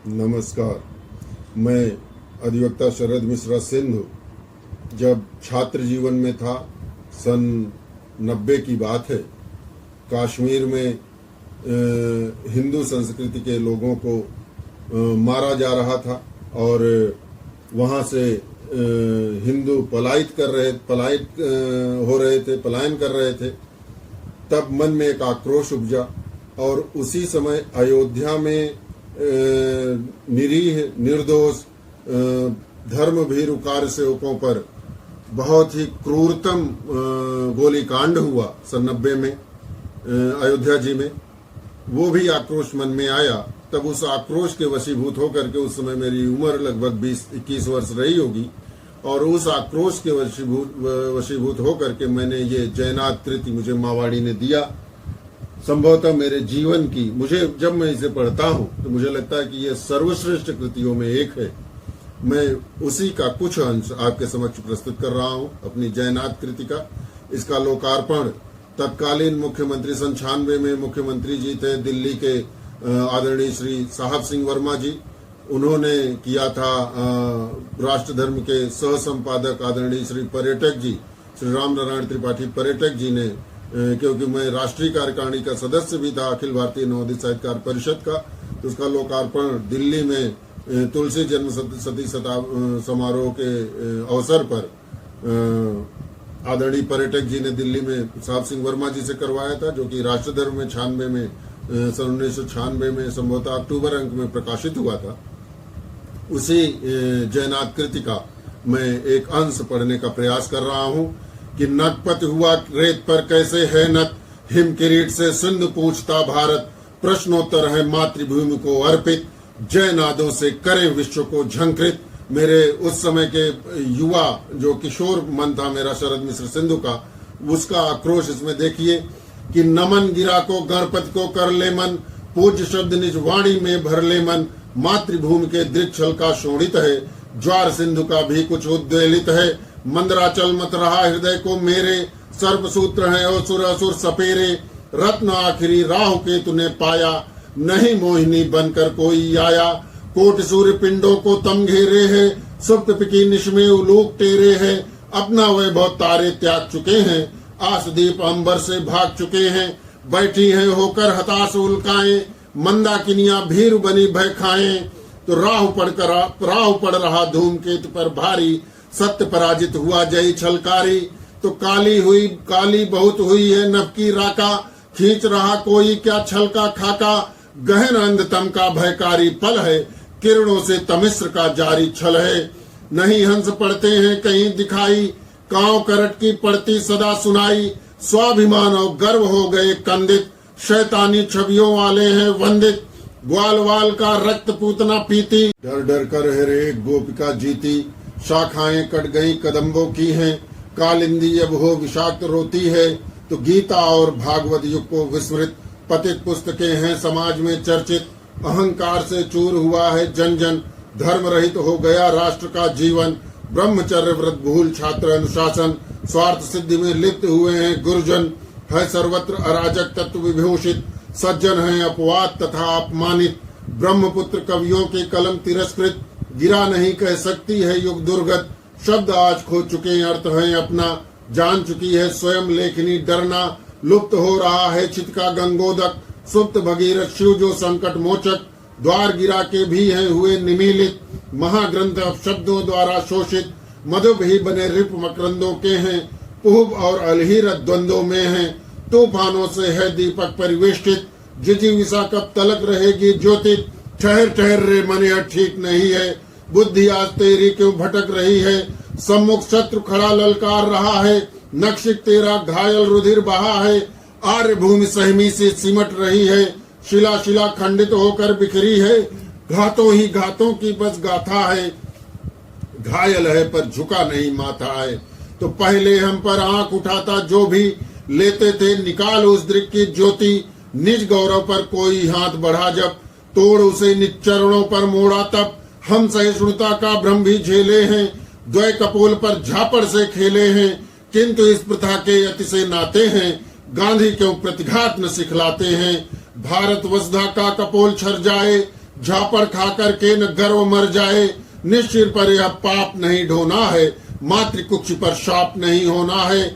नमस्कार। मैं अधिवक्ता शरद मिश्रा सिंधु जब छात्र जीवन में था, सन 90 की बात है, कश्मीर में हिंदू संस्कृति के लोगों को मारा जा रहा था और वहाँ से हिंदू पलायन कर रहे थे। तब मन में एक आक्रोश उपजा और उसी समय अयोध्या में निरीह निर्दोष धर्मभीरु कार्यसेवकों पर बहुत ही क्रूरतम गोलीकांड हुआ सन 90 में अयोध्या जी में। वो भी आक्रोश मन में आया। तब उस आक्रोश के वशीभूत होकर के, उस समय मेरी उम्र लगभग 20-21 वर्ष रही होगी, और उस आक्रोश के वशीभूत होकर के मैंने ये जयनाथ कृति मुझे मावाड़ी ने दिया। संभवतः मेरे जीवन की, जब मैं इसे पढ़ता हूँ तो मुझे लगता है कि ये सर्वश्रेष्ठ कृतियों में एक है। मैं उसी का कुछ अंश आपके समक्ष प्रस्तुत कर रहा हूँ, अपनी जयनाथ कृति का। इसका लोकार्पण तत्कालीन मुख्यमंत्री सन 96 में मुख्यमंत्री जी थे दिल्ली के आदरणीय श्री साहब सिंह वर्मा जी, उन्होंने किया था। राष्ट्र धर्म के सह संपादक आदरणीय श्री पर्यटक जी, श्री राम नारायण त्रिपाठी पर्यटक जी ने, क्योंकि मैं राष्ट्रीय कार्यकारिणी का सदस्य भी था अखिल भारतीय नवोदित साहित्यकार परिषद का, तो उसका लोकार्पण दिल्ली में तुलसी जन्म शती समारोह के अवसर पर आदरणीय पर्यटक जी ने दिल्ली में साहब सिंह वर्मा जी से करवाया था, जो कि राष्ट्र धर्म में 96 में सन 1996 में संभवतः अक्टूबर अंक में प्रकाशित हुआ था। उसी जयनाथ कृति का मैं एक अंश पढ़ने का प्रयास कर रहा हूँ कि नटपट हुआ रेत पर कैसे है नत, हिम किरीट से सिंधु पूछता भारत, प्रश्नोत्तर है मातृभूमि को अर्पित, जय नादों से करे विश्व को झंकृत। मेरे उस समय के युवा जो किशोर मन था मेरा शरद मिश्र सिंधु का, उसका आक्रोश इसमें देखिए कि नमन गिरा को गणपति को कर ले मन, पूज्य शब्द निज वाणी में भर ले मन, मातृभूमि के दृक्षल का शोणित है, ज्वार सिंधु का भी कुछ उद्वेलित है, मंदराचल मत रहा हृदय को मेरे, सर्वसूत्र है असुर असुर सपेरे, रत्न आखिरी राहु केतु ने पाया, नहीं मोहिनी बनकर कोई आया, कोट सूर्य पिंडों को तम घेरे है, सुप्त पिकी निश में उलूक टेरे है, अपना वैभव तारे त्याग चुके हैं, आसदीप अंबर से भाग चुके हैं, बैठी है होकर हताश उल्काएं, मंदाकिनिया भीर बनी भय खाएं, तो राहु पड़ रहा धूमकेतु पर भारी, सत्य पराजित हुआ जय छलकारी, तो काली बहुत हुई है नभ की राका, खींच रहा कोई क्या छल का खाका, गहन अंधतम का भयकारी पल है, किरणों से तमिश्र का जारी छल है, नहीं हंस पड़ते हैं कहीं दिखाई, कांव करट की पड़ती सदा सुनाई, स्वाभिमान और गर्व हो गए कंदित, शैतानी छवियों वाले हैं वंदित, ग्वाल वाल का रक्त पूतना पीती, डर डर कर हरे गोपिका जीती, शाखाएं कट गई कदम्बों की हैं, कालिंदी अब हो विषाक्त रोती है, तो गीता और भागवत युग को विस्मृत पतित पुस्तकें हैं समाज में चर्चित, अहंकार से चूर हुआ है जन जन, धर्म रहित हो गया राष्ट्र का जीवन, ब्रह्मचर्य व्रत भूल छात्र अनुशासन, स्वार्थ सिद्धि में लिप्त हुए हैं गुरुजन, है सर्वत्र अराजक तत्व विभूषित, सज्जन है अपवाद तथा अपमानित, ब्रह्मपुत्र कवियों के कलम तिरस्कृत, गिरा नहीं कह सकती है युग दुर्गत, शब्द आज खो चुके अर्थ है अपना, जान चुकी है स्वयं लेखनी डरना, लुप्त हो रहा है चित का गंगोदक, सुप्त भगीरथ शिव जो संकट मोचक, द्वार गिरा के भी हैं हुए निमीलित, महाग्रंथ अब शब्दों द्वारा शोषित, मधुब ही बने रिप मकरंदों के हैं, पुहब और अलहीरत द्वंद्वों में हैं, तूफानों से है दीपक परिवेष्टित, जिजीविषा कब तलक रहेगी ज्योतित, ठहर ठहर रे मने ठीक नहीं है, बुद्धि आज तेरी क्यों भटक रही है, सम्मुख शत्रु खड़ा ललकार रहा है, नक्शिक तेरा घायल रुधिर बहा है, आर्य भूमि सहमी से सिमट रही है, शिला शिला खंडित होकर बिखरी है, घातों ही घातों की बस गाथा है, घायल है पर झुका नहीं माथा है, तो पहले हम पर आंख उठाता जो भी लेते थे निकाल उस दृक की ज्योति, निज गौरव पर कोई हाथ बढ़ा जब, तोड़ उसे निज चरणों पर मोड़ा तब, हम सहिष्णुता का भ्रम भी झेले हैं, द्वय कपोल पर झापड़ से खेले हैं, किंतु इस प्रथा के अति से नाते हैं, गांधी क्यों प्रतिघात न सिखलाते हैं, भारत वसुधा का कपोल छर जाए, झापड़ खा करके न गर्व मर जाए, निश्चिर पर यह पाप नहीं ढोना है, मातृकुक्ष पर शाप नहीं होना है।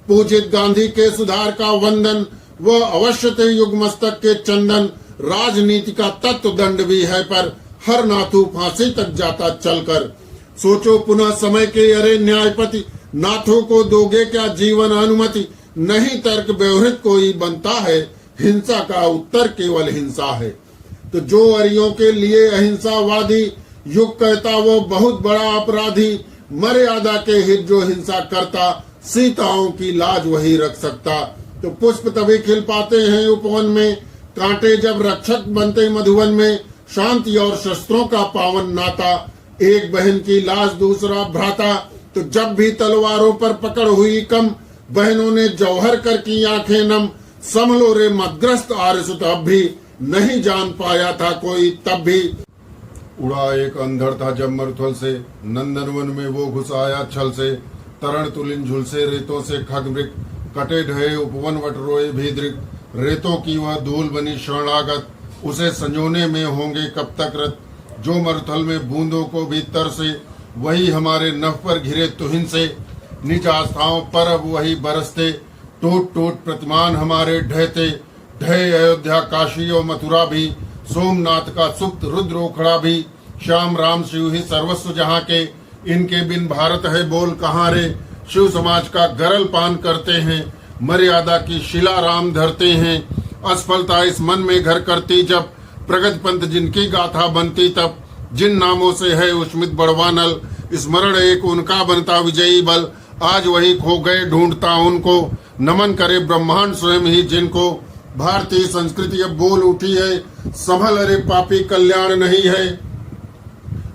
पूजित गांधी के सुधार का वंदन, वह अवश्य थे युग मस्तक के चंदन। राजनीति का तत्व दंड भी है, पर हर नाथू फांसी तक जाता चलकर। सोचो पुनः समय के अरे न्यायपति, नाथों को दोगे क्या जीवन अनुमति। नहीं तर्क व्यवहित कोई बनता है, हिंसा का उत्तर केवल हिंसा है। तो जो अरियों के लिए अहिंसावादी, युग कहता वो बहुत बड़ा अपराधी। मर्यादा के हित जो हिंसा करता, सीताओं की लाज वही रख सकता। तो पुष्प तभी खिल पाते हैं उपवन में, कांटे जब रक्षक बनते मधुवन में। शांति और शस्त्रों का पावन नाता, एक बहन की लाश दूसरा भ्राता। तो जब भी तलवारों पर पकड़ हुई कम, बहनों ने जौहर कर की आंखें नम। संभलो रे मदग्रस्त आर्यसुत, अब भी नहीं जान पाया था कोई तब भी। उड़ा एक अंधड़ था जब मरुथल से, नंदनवन में वो घुस आया छल से। तरण तुलिन झुलसे रेतों से खगमृग, कटे ढहे उपवन वट रोए भीद्रिक। रेतों की वह धूल बनी शरणागत, उसे संजोने में होंगे कब तक रत। जो मरुथल में बूंदों को भी तरसे, वही हमारे नभ पर घिरे तुहिन से। निज आस्थाओं पर अब वही बरसते, टूट टूट प्रतिमान हमारे ढहते। ढहे अयोध्या काशी और मथुरा भी, सोमनाथ का सुप्त रुद्र ओखड़ा भी। श्याम राम शिव ही सर्वस्व जहाँ के, इनके बिन भारत है बोल कहाँ रे। शिव समाज का गरल पान करते हैं, मर्यादा की शिला राम धरते हैं। असफलता इस मन में घर करती जब, प्रगति पंथ जिनकी गाथा बनती तब। जिन नामों से है उष्मित बड़वानल, स्मरण एक उनका बनता विजयी बल। आज वही खो गए ढूंढता उनको, नमन करे ब्रह्मांड स्वयं ही जिनको। भारतीय संस्कृति अब बोल उठी है, संभल अरे पापी कल्याण नहीं है।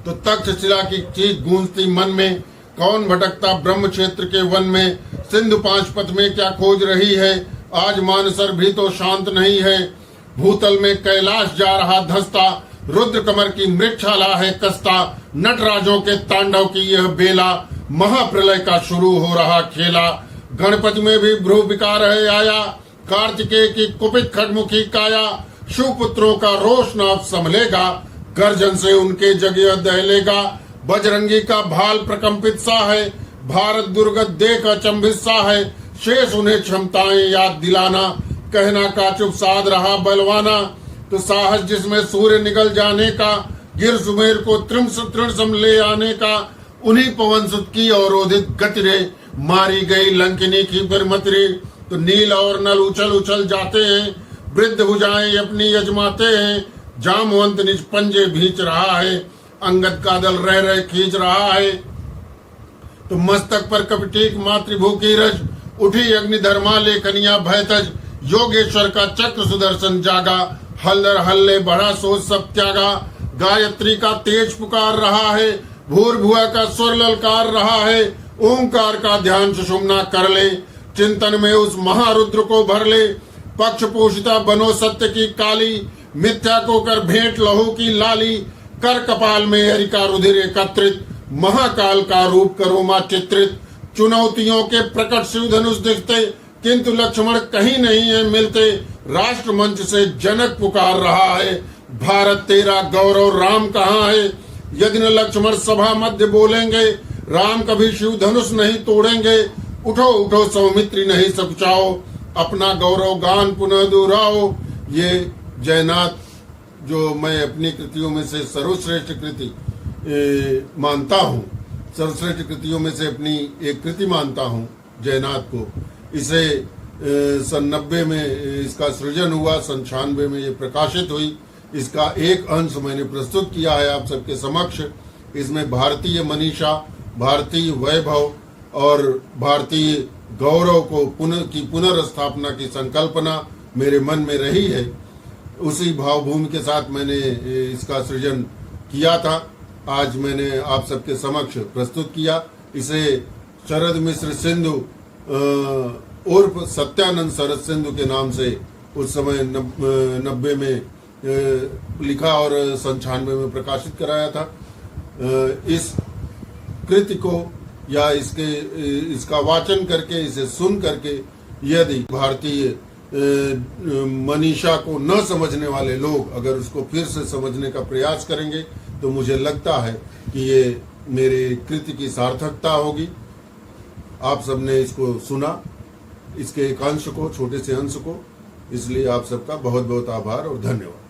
तो तक्षशिला की चीख गूंजती मन में, कौन भटकता ब्रह्म क्षेत्र के वन में। सिंधु पांचपथ में क्या खोज रही है, आज मानसर भी तो शांत नहीं है। भूतल में कैलाश जा रहा धंसता, रुद्र कमर की मृक्षाला है कसता। नटराजों के तांडव की यह बेला, महाप्रलय का शुरू हो रहा खेला। गणपति में भी भ्रू विकार है आया, कार्तिकेय की कुपित खगमुखी काया। शिव पुत्रों का रोष न अब संभलेगा, गर्जन से उनके जगह दहलेगा। बजरंगी का भाल प्रकंपित सा है, भारत दुर्गत देख अचंभित सा है। शेष उन्हें क्षमताएं याद दिलाना, कहना का चुप साध रहा बलवाना। तो साहस जिसमें सूर्य निकल जाने का, गिर सुमेर को तृण ले आने का। उन्हीं पवन सुत की अवरोधित गति रे, मारी गई लंकिनी की फिर। तो नील और नल उछल उछल जाते हैं, वृद्ध भुजाएं अपनी यजमाते हैं। जामवंत निज पंजे भींच रहा है, अंगद का दल रह रह खींच रहा है। तो मस्तक पर कपटीक मातृभू की रज, उठी अग्निधर्मा लेखनिया भयतज। योगेश्वर का चक्र सुदर्शन जागा, हल्लर हल्ले बढ़ा सोच सब त्यागा। गायत्री का तेज पुकार रहा है, भूर्भुआ का स्वर ललकार रहा है। ओंकार का ध्यान सुषुम्ना कर ले, चिंतन में उस महारुद्र को भर ले। पक्ष पोषिता बनो सत्य की काली, मिथ्या को कर भेंट लहू की लाली। कर कपाल में हरिका रुधिर एकत्रित, महाकाल का रूप करो मां चित्रित। चुनौतियों के प्रकट शिव धनुष दिखते, किंतु लक्ष्मण कहीं नहीं है मिलते। राष्ट्र मंच से जनक पुकार रहा है, भारत तेरा गौरव राम कहाँ है। यदि न लक्ष्मण सभा मध्य बोलेंगे, राम कभी शिव धनुष नहीं तोड़ेंगे। उठो उठो सौमित्री नहीं सकुचाओ, अपना गौरव गान पुनः दोहराओ। ये जयनाथ जो मैं अपनी कृतियों में से सर्वश्रेष्ठ कृति मानता हूँ, सर्वश्रेष्ठ कृतियों में से अपनी एक कृति मानता हूँ जयनाथ को। इसे सन 90 में इसका सृजन हुआ, सन 96 में ये प्रकाशित हुई। इसका एक अंश मैंने प्रस्तुत किया है आप सबके समक्ष। इसमें भारतीय मनीषा, भारतीय वैभव और भारतीय गौरव को पुनर्स्थापना की संकल्पना मेरे मन में रही है। उसी भावभूमि के साथ मैंने इसका सृजन किया था। आज मैंने आप सबके समक्ष प्रस्तुत किया। इसे शरद मिश्र सिंधु उर्फ सत्यानंद शरद सिंधु के नाम से उस समय 90 में लिखा और सन 96 में प्रकाशित कराया था। इस कृति को या इसका वाचन करके, इसे सुन करके यदि भारतीय मनीषा को न समझने वाले लोग अगर उसको फिर से समझने का प्रयास करेंगे तो मुझे लगता है कि ये मेरे कृत्य की सार्थकता होगी। आप सबने इसको सुना, इसके एक अंश को, छोटे से अंश को, इसलिए आप सबका बहुत बहुत आभार और धन्यवाद।